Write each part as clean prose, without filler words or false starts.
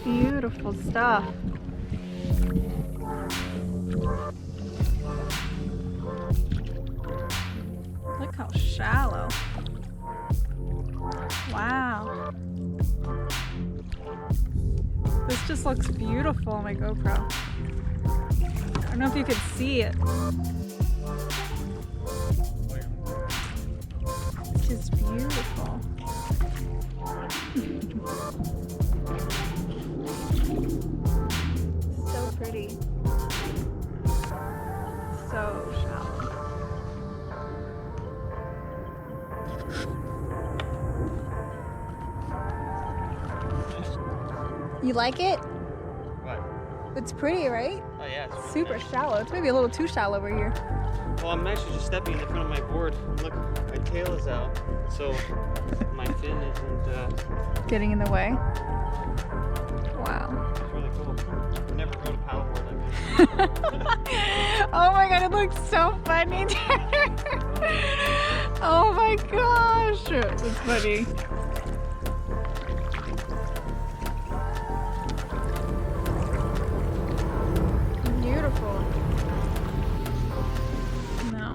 Beautiful stuff. Look how shallow. Wow. This just looks beautiful on my GoPro. I don't know if you can see it. It's just beautiful. So pretty. So shallow. You like it? What? It's pretty, right? Oh yeah, it's Super nice. shallow. It's maybe a little too shallow over here. Well, I'm actually just stepping in the front of my board. And look, my tail is out, so my fin isn't. Getting in the way. Wow. It's really cool. I never rode a paddleboard like this. Oh my god, it looks so funny. Oh my gosh. It's funny. Beautiful. No.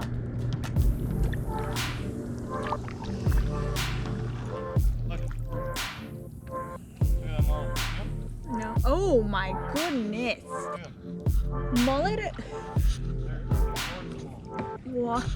Look. Look at them all. No. Oh my goodness. Mullet. What?